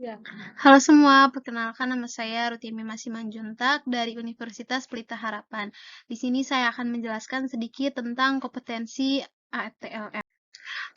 Ya. Halo semua, perkenalkan nama saya Rutimi Simanjuntak dari Universitas Pelita Harapan. Di sini saya akan menjelaskan sedikit tentang kompetensi ATLM.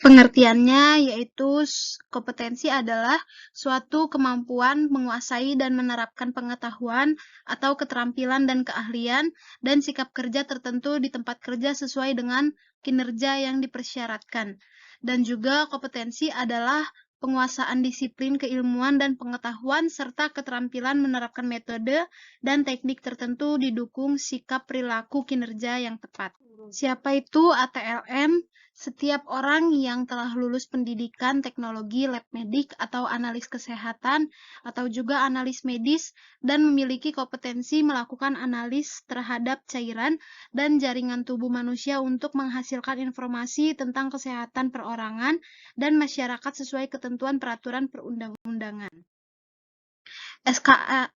Pengertiannya yaitu kompetensi adalah suatu kemampuan menguasai dan menerapkan pengetahuan atau keterampilan dan keahlian dan sikap kerja tertentu di tempat kerja sesuai dengan kinerja yang dipersyaratkan. Dan juga kompetensi adalah penguasaan disiplin keilmuan dan pengetahuan serta keterampilan menerapkan metode dan teknik tertentu didukung sikap perilaku kinerja yang tepat. Siapa itu ATLM? Setiap orang yang telah lulus pendidikan teknologi lab medik atau analis kesehatan atau juga analis medis dan memiliki kompetensi melakukan analis terhadap cairan dan jaringan tubuh manusia untuk menghasilkan informasi tentang kesehatan perorangan dan masyarakat sesuai ketentuan peraturan perundang-undangan.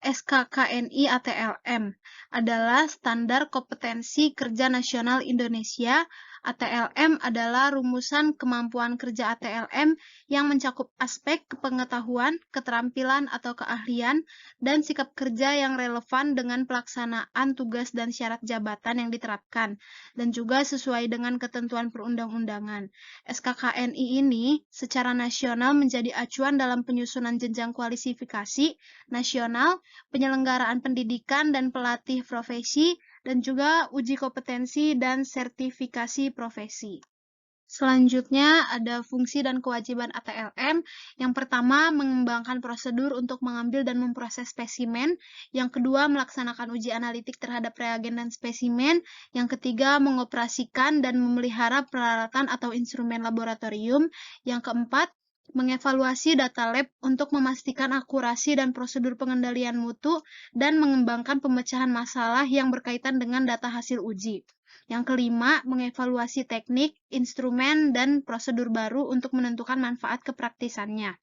SKKNI ATLM adalah Standar Kompetensi Kerja Nasional Indonesia. ATLM adalah rumusan kemampuan kerja ATLM yang mencakup aspek pengetahuan, keterampilan atau keahlian, dan sikap kerja yang relevan dengan pelaksanaan tugas dan syarat jabatan yang diterapkan, dan juga sesuai dengan ketentuan perundang-undangan. SKKNI ini secara nasional menjadi acuan dalam penyusunan jenjang kualifikasi nasional, penyelenggaraan pendidikan dan pelatih profesi, dan juga uji kompetensi dan sertifikasi profesi. Selanjutnya ada fungsi dan kewajiban ATLM. Yang pertama, mengembangkan prosedur untuk mengambil dan memproses spesimen. Yang kedua, melaksanakan uji analitik terhadap reagen dan spesimen. Yang ketiga, mengoperasikan dan memelihara peralatan atau instrumen laboratorium. Yang keempat, mengevaluasi data lab untuk memastikan akurasi dan prosedur pengendalian mutu dan mengembangkan pemecahan masalah yang berkaitan dengan data hasil uji. Yang kelima, mengevaluasi teknik, instrumen, dan prosedur baru untuk menentukan manfaat kepraktisannya.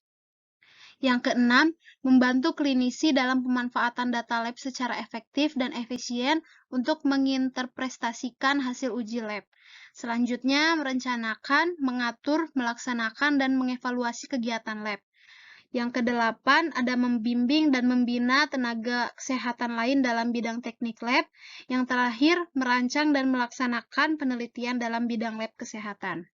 Yang keenam, membantu klinisi dalam pemanfaatan data lab secara efektif dan efisien untuk menginterpretasikan hasil uji lab. Selanjutnya, merencanakan, mengatur, melaksanakan, dan mengevaluasi kegiatan lab. Yang kedelapan, ada membimbing dan membina tenaga kesehatan lain dalam bidang teknik lab. Yang terakhir, merancang dan melaksanakan penelitian dalam bidang lab kesehatan.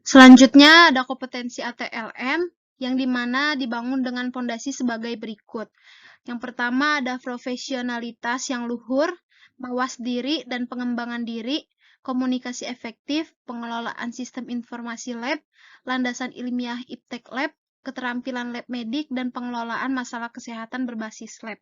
Selanjutnya, ada kompetensi ATLM yang dimana dibangun dengan fondasi sebagai berikut. Yang pertama, ada profesionalitas yang luhur, mawas diri dan pengembangan diri, komunikasi efektif, pengelolaan sistem informasi lab, landasan ilmiah iptek lab, keterampilan lab medik, dan pengelolaan masalah kesehatan berbasis lab.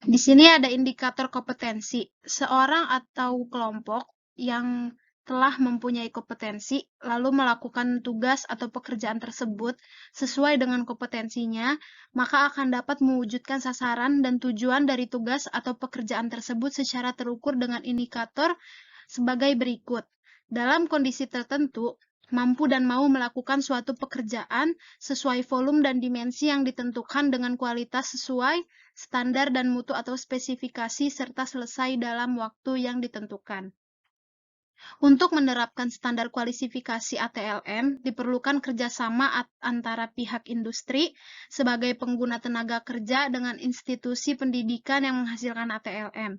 Di sini ada indikator kompetensi. Seorang atau kelompok yang telah mempunyai kompetensi, lalu melakukan tugas atau pekerjaan tersebut sesuai dengan kompetensinya, maka akan dapat mewujudkan sasaran dan tujuan dari tugas atau pekerjaan tersebut secara terukur dengan indikator sebagai berikut. Dalam kondisi tertentu, mampu dan mau melakukan suatu pekerjaan sesuai volume dan dimensi yang ditentukan dengan kualitas sesuai standar dan mutu atau spesifikasi serta selesai dalam waktu yang ditentukan. Untuk menerapkan standar kualifikasi ATLM, diperlukan kerjasama antara pihak industri sebagai pengguna tenaga kerja dengan institusi pendidikan yang menghasilkan ATLM.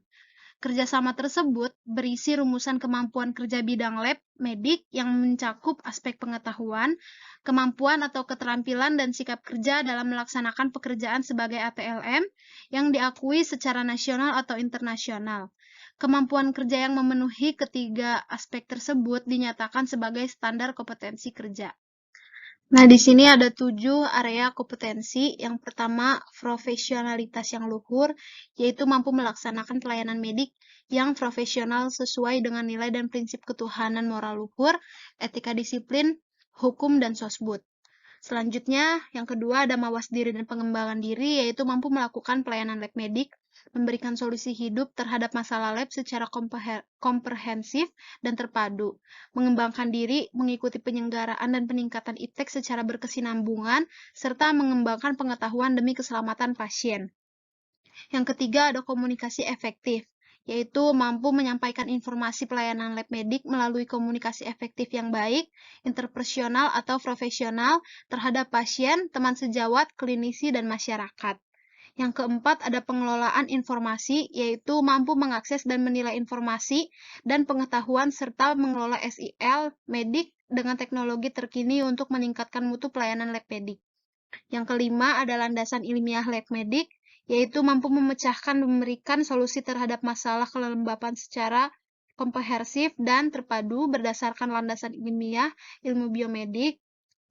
Kerjasama tersebut berisi rumusan kemampuan kerja bidang lab medik yang mencakup aspek pengetahuan, kemampuan atau keterampilan dan sikap kerja dalam melaksanakan pekerjaan sebagai ATLM yang diakui secara nasional atau internasional. Kemampuan kerja yang memenuhi ketiga aspek tersebut dinyatakan sebagai standar kompetensi kerja. Nah, di sini ada 7 area kompetensi. Yang pertama, profesionalitas yang luhur, yaitu mampu melaksanakan pelayanan medik yang profesional sesuai dengan nilai dan prinsip ketuhanan moral luhur, etika disiplin, hukum, dan sosbud. Selanjutnya, yang kedua ada mawas diri dan pengembangan diri, yaitu mampu melakukan pelayanan lab medik, memberikan solusi hidup terhadap masalah lab secara komprehensif dan terpadu, mengembangkan diri, mengikuti penyelenggaraan dan peningkatan iptek secara berkesinambungan, serta mengembangkan pengetahuan demi keselamatan pasien. Yang ketiga ada komunikasi efektif, yaitu mampu menyampaikan informasi pelayanan lab medik melalui komunikasi efektif yang baik, interpersonal atau profesional terhadap pasien, teman sejawat, klinisi, dan masyarakat. Yang keempat, ada pengelolaan informasi, yaitu mampu mengakses dan menilai informasi dan pengetahuan serta mengelola SIL medik dengan teknologi terkini untuk meningkatkan mutu pelayanan lab medik. Yang kelima, ada landasan ilmiah lab medik, yaitu mampu memecahkan dan memberikan solusi terhadap masalah kelembapan secara komprehensif dan terpadu berdasarkan landasan ilmiah, ilmu biomedik,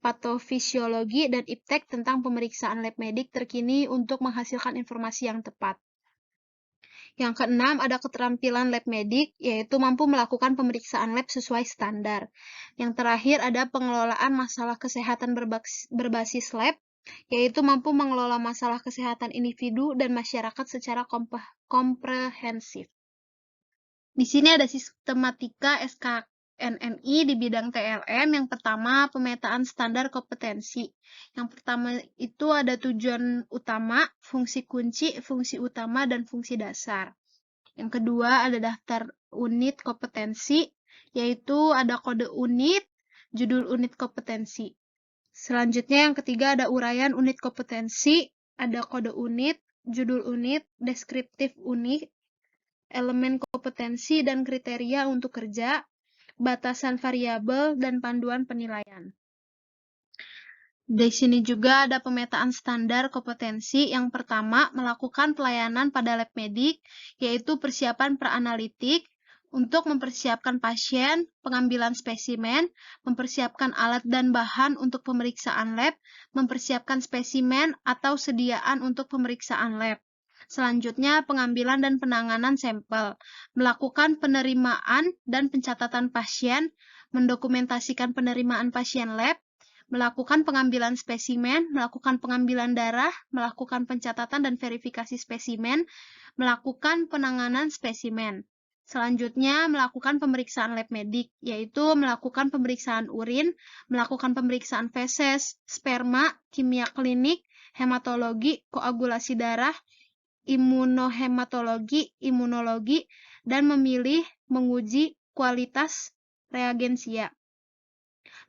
patofisiologi, dan iptek tentang pemeriksaan lab medik terkini untuk menghasilkan informasi yang tepat. Yang keenam, ada keterampilan lab medik, yaitu mampu melakukan pemeriksaan lab sesuai standar. Yang terakhir, ada pengelolaan masalah kesehatan berbasis lab, yaitu mampu mengelola masalah kesehatan individu dan masyarakat secara komprehensif. Di sini ada sistematika SKNNI di bidang TLM. Yang pertama, pemetaan standar kompetensi. Yang pertama itu ada tujuan utama, fungsi kunci, fungsi utama, dan fungsi dasar. Yang kedua, ada daftar unit kompetensi, yaitu ada kode unit, judul unit kompetensi. Selanjutnya yang ketiga ada uraian unit kompetensi, ada kode unit, judul unit, deskriptif unit, elemen kompetensi dan kriteria untuk kerja, batasan variabel, dan panduan penilaian. Di sini juga ada pemetaan standar kompetensi. Yang pertama, melakukan pelayanan pada lab medik, yaitu persiapan peranalitik, untuk mempersiapkan pasien, pengambilan spesimen, mempersiapkan alat dan bahan untuk pemeriksaan lab, mempersiapkan spesimen atau sediaan untuk pemeriksaan lab. Selanjutnya, pengambilan dan penanganan sampel, melakukan penerimaan dan pencatatan pasien, mendokumentasikan penerimaan pasien lab, melakukan pengambilan spesimen, melakukan pengambilan darah, melakukan pencatatan dan verifikasi spesimen, melakukan penanganan spesimen. Selanjutnya, melakukan pemeriksaan lab medik, yaitu melakukan pemeriksaan urin, melakukan pemeriksaan feses, sperma, kimia klinik, hematologi, koagulasi darah, imunohematologi, imunologi, dan memilih menguji kualitas reagensia.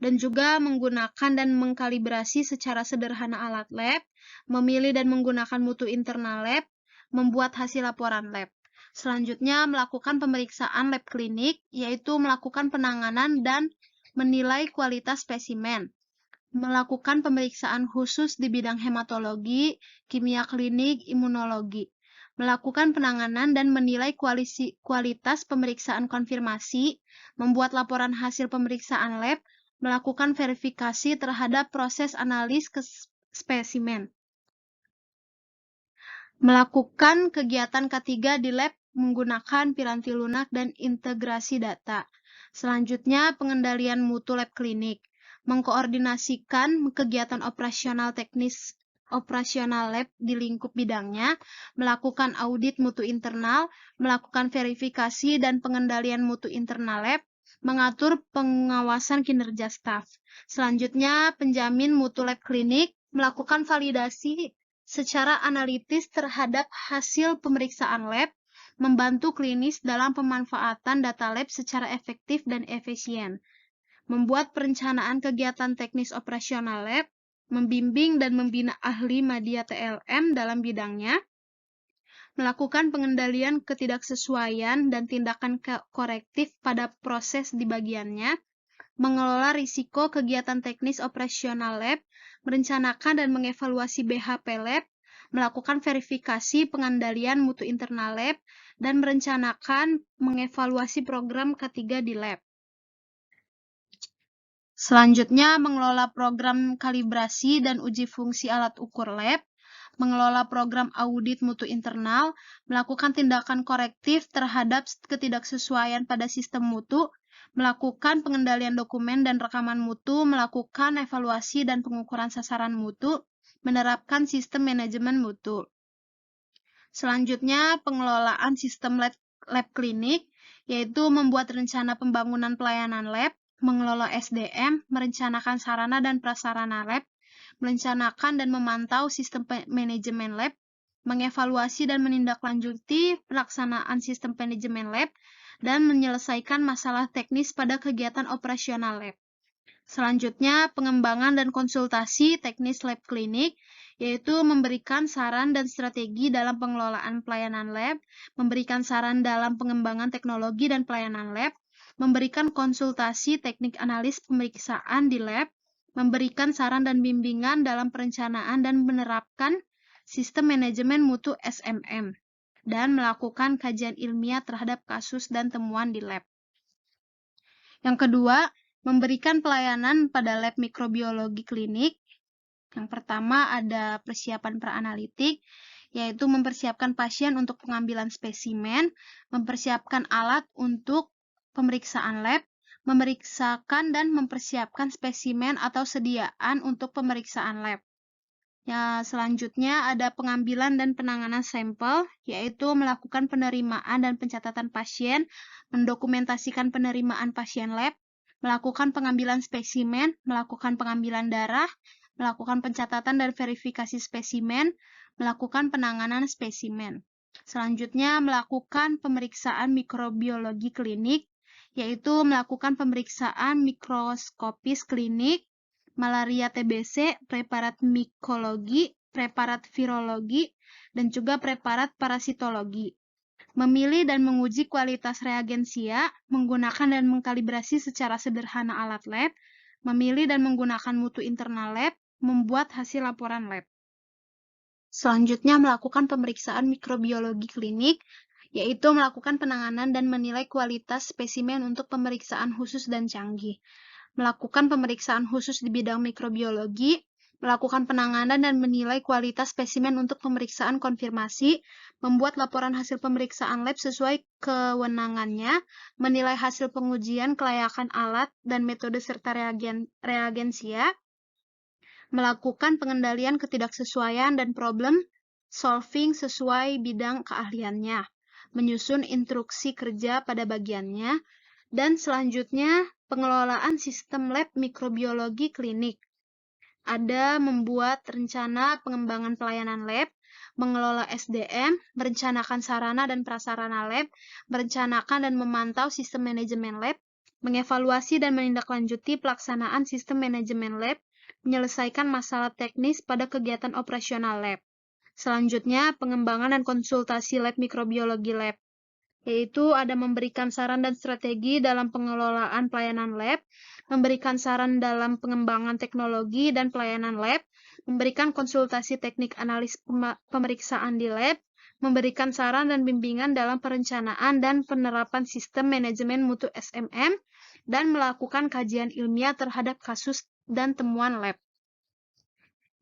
Dan juga menggunakan dan mengkalibrasi secara sederhana alat lab, memilih dan menggunakan mutu internal lab, membuat hasil laporan lab. Selanjutnya, melakukan pemeriksaan lab klinik, yaitu melakukan penanganan dan menilai kualitas spesimen. Melakukan pemeriksaan khusus di bidang hematologi, kimia klinik, imunologi. Melakukan penanganan dan menilai kualitas pemeriksaan konfirmasi, membuat laporan hasil pemeriksaan lab, melakukan verifikasi terhadap proses analis spesimen. Melakukan kegiatan K3 di lab menggunakan piranti lunak dan integrasi data. Selanjutnya, pengendalian mutu lab klinik. Mengkoordinasikan kegiatan operasional teknis operasional lab di lingkup bidangnya, melakukan audit mutu internal, melakukan verifikasi dan pengendalian mutu internal lab, mengatur pengawasan kinerja staf. Selanjutnya, penjamin mutu lab klinik, melakukan validasi secara analitis terhadap hasil pemeriksaan lab, membantu klinis dalam pemanfaatan data lab secara efektif dan efisien, membuat perencanaan kegiatan teknis operasional lab, membimbing dan membina ahli media TLM dalam bidangnya, melakukan pengendalian ketidaksesuaian dan tindakan korektif pada proses di bagiannya, mengelola risiko kegiatan teknis operasional lab, merencanakan dan mengevaluasi BHP lab, melakukan verifikasi pengendalian mutu internal lab, dan merencanakan mengevaluasi program K3 di lab. Selanjutnya, mengelola program kalibrasi dan uji fungsi alat ukur lab, mengelola program audit mutu internal, melakukan tindakan korektif terhadap ketidaksesuaian pada sistem mutu, melakukan pengendalian dokumen dan rekaman mutu, melakukan evaluasi dan pengukuran sasaran mutu, menerapkan sistem manajemen mutu. Selanjutnya, pengelolaan sistem lab klinik, yaitu membuat rencana pembangunan pelayanan lab, mengelola SDM, merencanakan sarana dan prasarana lab, merencanakan dan memantau sistem manajemen lab, mengevaluasi dan menindaklanjuti pelaksanaan sistem manajemen lab, dan menyelesaikan masalah teknis pada kegiatan operasional lab. Selanjutnya, pengembangan dan konsultasi teknis lab klinik, yaitu memberikan saran dan strategi dalam pengelolaan pelayanan lab, memberikan saran dalam pengembangan teknologi dan pelayanan lab, memberikan konsultasi teknik analis pemeriksaan di lab, memberikan saran dan bimbingan dalam perencanaan dan menerapkan sistem manajemen mutu SMM, dan melakukan kajian ilmiah terhadap kasus dan temuan di lab. Yang kedua, memberikan pelayanan pada lab mikrobiologi klinik. Yang pertama ada persiapan praanalitik, yaitu mempersiapkan pasien untuk pengambilan spesimen, mempersiapkan alat untuk pemeriksaan lab, memeriksakan dan mempersiapkan spesimen atau sediaan untuk pemeriksaan lab. Ya, selanjutnya ada pengambilan dan penanganan sampel, yaitu melakukan penerimaan dan pencatatan pasien, mendokumentasikan penerimaan pasien lab, melakukan pengambilan spesimen, melakukan pengambilan darah, melakukan pencatatan dan verifikasi spesimen, melakukan penanganan spesimen. Selanjutnya, melakukan pemeriksaan mikrobiologi klinik, yaitu melakukan pemeriksaan mikroskopis klinik, malaria TBC, preparat mikologi, preparat virologi, dan juga preparat parasitologi. Memilih dan menguji kualitas reagensia, menggunakan dan mengkalibrasi secara sederhana alat lab, memilih dan menggunakan mutu internal lab, membuat hasil laporan lab. Selanjutnya, melakukan pemeriksaan mikrobiologi klinik, yaitu melakukan penanganan dan menilai kualitas spesimen untuk pemeriksaan khusus dan canggih. Melakukan pemeriksaan khusus di bidang mikrobiologi, melakukan penanganan dan menilai kualitas spesimen untuk pemeriksaan konfirmasi, membuat laporan hasil pemeriksaan lab sesuai kewenangannya, menilai hasil pengujian kelayakan alat dan metode serta reagensia, melakukan pengendalian ketidaksesuaian dan problem solving sesuai bidang keahliannya, menyusun instruksi kerja pada bagiannya, dan selanjutnya pengelolaan sistem lab mikrobiologi klinik. Ada membuat rencana pengembangan pelayanan lab, mengelola SDM, merencanakan sarana dan prasarana lab, merencanakan dan memantau sistem manajemen lab, mengevaluasi dan menindaklanjuti pelaksanaan sistem manajemen lab, menyelesaikan masalah teknis pada kegiatan operasional lab. Selanjutnya, pengembangan dan konsultasi lab mikrobiologi lab, yaitu ada memberikan saran dan strategi dalam pengelolaan pelayanan lab, memberikan saran dalam pengembangan teknologi dan pelayanan lab, memberikan konsultasi teknik analis pemeriksaan di lab, memberikan saran dan bimbingan dalam perencanaan dan penerapan sistem manajemen mutu SMM, dan melakukan kajian ilmiah terhadap kasus dan temuan lab.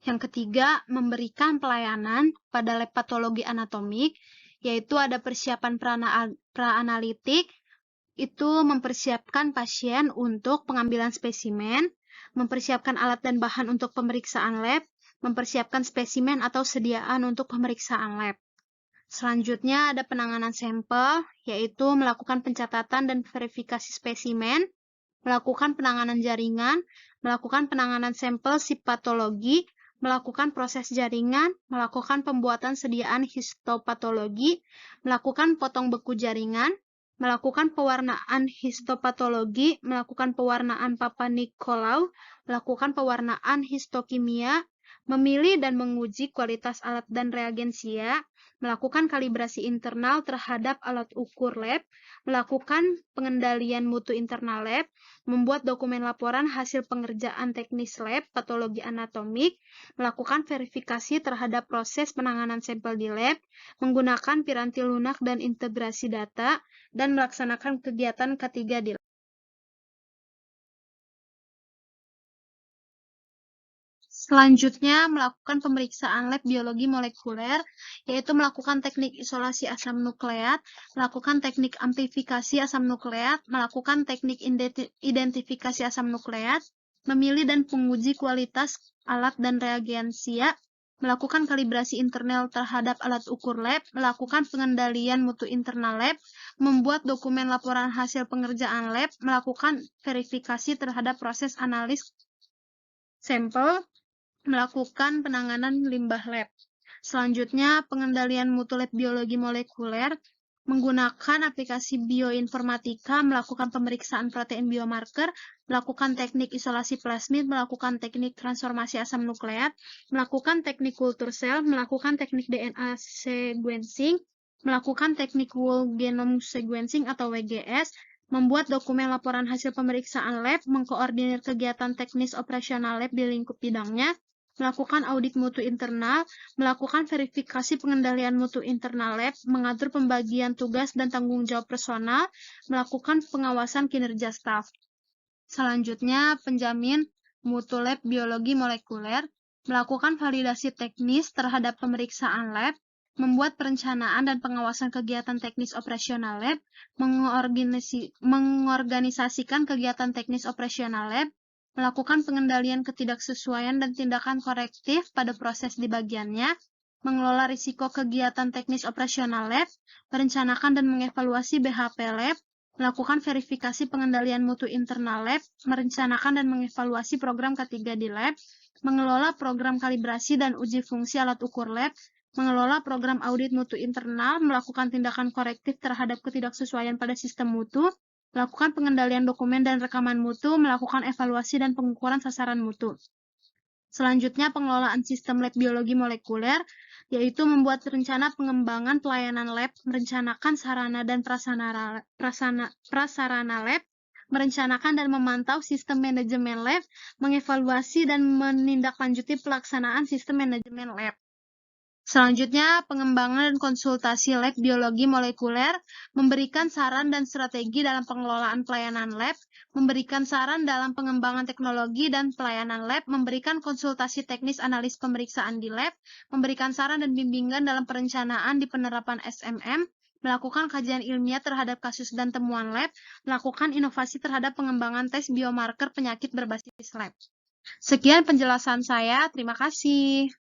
Yang ketiga, memberikan pelayanan pada lab patologi anatomik, yaitu ada persiapan praanalitik, itu mempersiapkan pasien untuk pengambilan spesimen, mempersiapkan alat dan bahan untuk pemeriksaan lab, mempersiapkan spesimen atau sediaan untuk pemeriksaan lab. Selanjutnya ada penanganan sampel, yaitu melakukan pencatatan dan verifikasi spesimen, melakukan penanganan jaringan, melakukan penanganan sampel sipatologi, melakukan proses jaringan, melakukan pembuatan sediaan histopatologi, melakukan potong beku jaringan, melakukan pewarnaan histopatologi, melakukan pewarnaan Papa Nicolau, melakukan pewarnaan histokimia, memilih dan menguji kualitas alat dan reagensia, melakukan kalibrasi internal terhadap alat ukur lab, melakukan pengendalian mutu internal lab, membuat dokumen laporan hasil pengerjaan teknis lab patologi anatomik, melakukan verifikasi terhadap proses penanganan sampel di lab, menggunakan piranti lunak dan integrasi data, dan melaksanakan kegiatan K3 di lab. Selanjutnya, melakukan pemeriksaan lab biologi molekuler, yaitu melakukan teknik isolasi asam nukleat, melakukan teknik amplifikasi asam nukleat, melakukan teknik identifikasi asam nukleat, memilih dan menguji kualitas alat dan reagensia, melakukan kalibrasi internal terhadap alat ukur lab, melakukan pengendalian mutu internal lab, membuat dokumen laporan hasil pengerjaan lab, melakukan verifikasi terhadap proses analis sampel, melakukan penanganan limbah lab. Selanjutnya, pengendalian mutu lab biologi molekuler menggunakan aplikasi bioinformatika, melakukan pemeriksaan protein biomarker, melakukan teknik isolasi plasmid, melakukan teknik transformasi asam nukleat, melakukan teknik kultur sel, melakukan teknik DNA sequencing, melakukan teknik whole genome sequencing atau WGS, membuat dokumen laporan hasil pemeriksaan lab, mengkoordinir kegiatan teknis operasional lab di lingkup bidangnya, melakukan audit mutu internal, melakukan verifikasi pengendalian mutu internal lab, mengatur pembagian tugas dan tanggung jawab personal, melakukan pengawasan kinerja staf. Selanjutnya, penjamin mutu lab biologi molekuler, melakukan validasi teknis terhadap pemeriksaan lab, membuat perencanaan dan pengawasan kegiatan teknis operasional lab, mengorganisasikan kegiatan teknis operasional lab, melakukan pengendalian ketidaksesuaian dan tindakan korektif pada proses di bagiannya, mengelola risiko kegiatan teknis operasional lab, merencanakan dan mengevaluasi BHP lab, melakukan verifikasi pengendalian mutu internal lab, merencanakan dan mengevaluasi program K3 di lab, mengelola program kalibrasi dan uji fungsi alat ukur lab, mengelola program audit mutu internal, melakukan tindakan korektif terhadap ketidaksesuaian pada sistem mutu, melakukan pengendalian dokumen dan rekaman mutu, melakukan evaluasi dan pengukuran sasaran mutu. Selanjutnya, pengelolaan sistem lab biologi molekuler, yaitu membuat rencana pengembangan pelayanan lab, merencanakan sarana dan prasarana lab, merencanakan dan memantau sistem manajemen lab, mengevaluasi dan menindaklanjuti pelaksanaan sistem manajemen lab. Selanjutnya, pengembangan dan konsultasi lab biologi molekuler, memberikan saran dan strategi dalam pengelolaan pelayanan lab, memberikan saran dalam pengembangan teknologi dan pelayanan lab, memberikan konsultasi teknis analis pemeriksaan di lab, memberikan saran dan bimbingan dalam perencanaan di penerapan SMM, melakukan kajian ilmiah terhadap kasus dan temuan lab, melakukan inovasi terhadap pengembangan tes biomarker penyakit berbasis lab. Sekian penjelasan saya, terima kasih.